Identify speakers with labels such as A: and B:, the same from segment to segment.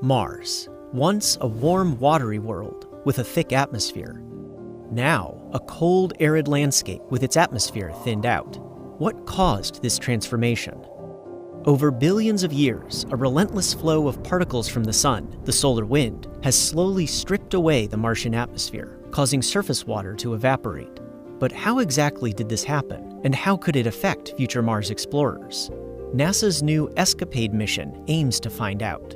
A: Mars, once a warm, watery world with a thick atmosphere. Now, a cold, arid landscape with its atmosphere thinned out. What caused this transformation? Over billions of years, a relentless flow of particles from the sun, the solar wind, has slowly stripped away the Martian atmosphere, causing surface water to evaporate. But how exactly did this happen, and how could it affect future Mars explorers? NASA's new ESCAPADE mission aims to find out.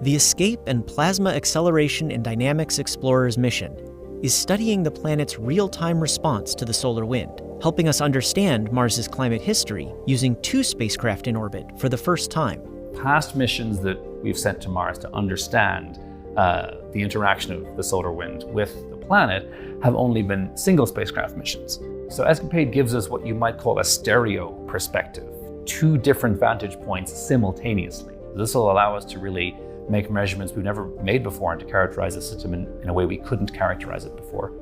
A: The Escape and Plasma Acceleration and Dynamics Explorers mission is studying the planet's real-time response to the solar wind, helping us understand Mars's climate history using 2 spacecraft in orbit for the first time.
B: Past missions that we've sent to Mars to understand the interaction of the solar wind with the planet have only been single spacecraft missions. So ESCAPADE gives us what you might call a stereo perspective, 2 different vantage points simultaneously. This will allow us to really make measurements we've never made before and to characterize the system in a way we couldn't characterize it before.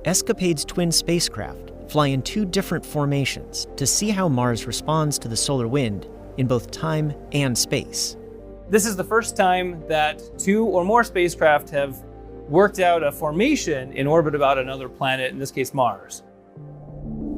A: ESCAPADE's twin spacecraft fly in 2 different formations to see how Mars responds to the solar wind in both time and space.
C: This is the first time that 2 or more spacecraft have worked out a formation in orbit about another planet, in this case Mars.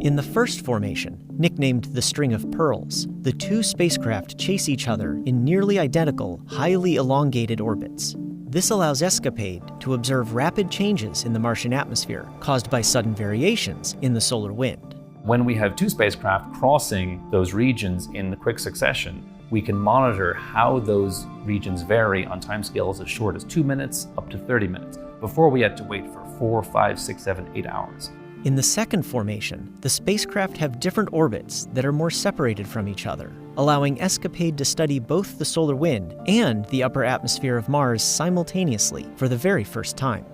A: In the first formation, nicknamed the String of Pearls, the 2 spacecraft chase each other in nearly identical, highly elongated orbits. This allows ESCAPADE to observe rapid changes in the Martian atmosphere caused by sudden variations in the solar wind.
B: When we have 2 spacecraft crossing those regions in quick succession, we can monitor how those regions vary on timescales as short as 2 minutes up to 30 minutes. Before we had to wait for 4, 5, 6, 7, 8 hours.
A: In the second formation, the spacecraft have different orbits that are more separated from each other, allowing ESCAPADE to study both the solar wind and the upper atmosphere of Mars simultaneously for the very first time.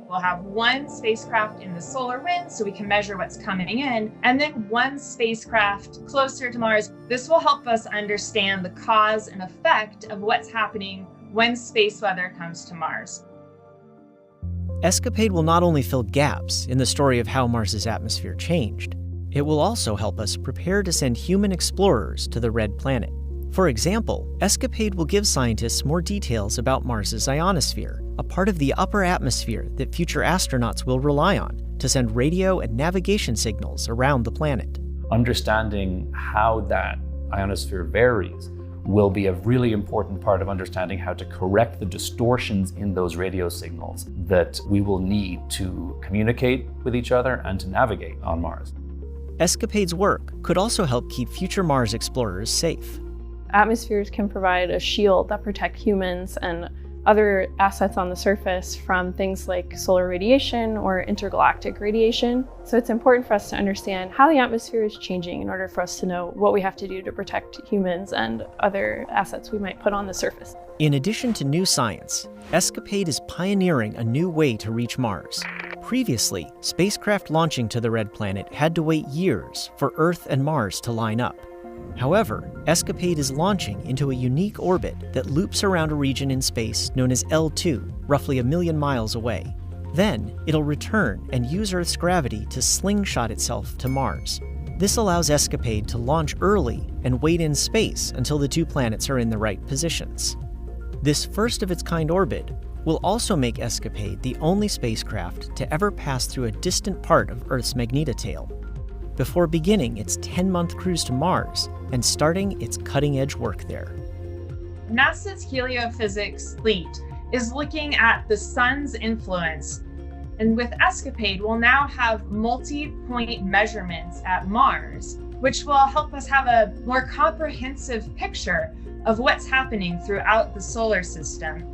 D: We'll have 1 spacecraft in the solar wind so we can measure what's coming in, and then 1 spacecraft closer to Mars. This will help us understand the cause and effect of what's happening when space weather comes to Mars.
A: ESCAPADE will not only fill gaps in the story of how Mars's atmosphere changed, it will also help us prepare to send human explorers to the Red Planet. For example, ESCAPADE will give scientists more details about Mars's ionosphere, a part of the upper atmosphere that future astronauts will rely on to send radio and navigation signals around the planet.
B: Understanding how that ionosphere varies will be a really important part of understanding how to correct the distortions in those radio signals that we will need to communicate with each other and to navigate on Mars.
A: ESCAPADE's work could also help keep future Mars explorers safe.
E: Atmospheres can provide a shield that protect humans and other assets on the surface from things like solar radiation or intergalactic radiation. So it's important for us to understand how the atmosphere is changing in order for us to know what we have to do to protect humans and other assets we might put on the surface.
A: In addition to new science, ESCAPADE is pioneering a new way to reach Mars. Previously, spacecraft launching to the Red Planet had to wait years for Earth and Mars to line up. However, ESCAPADE is launching into a unique orbit that loops around a region in space known as L2, roughly 1 million miles away. Then, it'll return and use Earth's gravity to slingshot itself to Mars. This allows ESCAPADE to launch early and wait in space until the 2 planets are in the right positions. This first-of-its-kind orbit will also make ESCAPADE the only spacecraft to ever pass through a distant part of Earth's magnetotail, before beginning its 10-month cruise to Mars and starting its cutting-edge work there.
D: NASA's heliophysics fleet is looking at the sun's influence, and with ESCAPADE, we'll now have multi-point measurements at Mars, which will help us have a more comprehensive picture of what's happening throughout the solar system.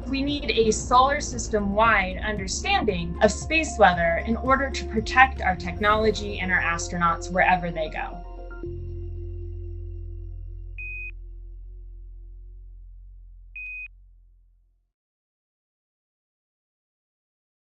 D: We need a solar system-wide understanding of space weather in order to protect our technology and our astronauts wherever they go.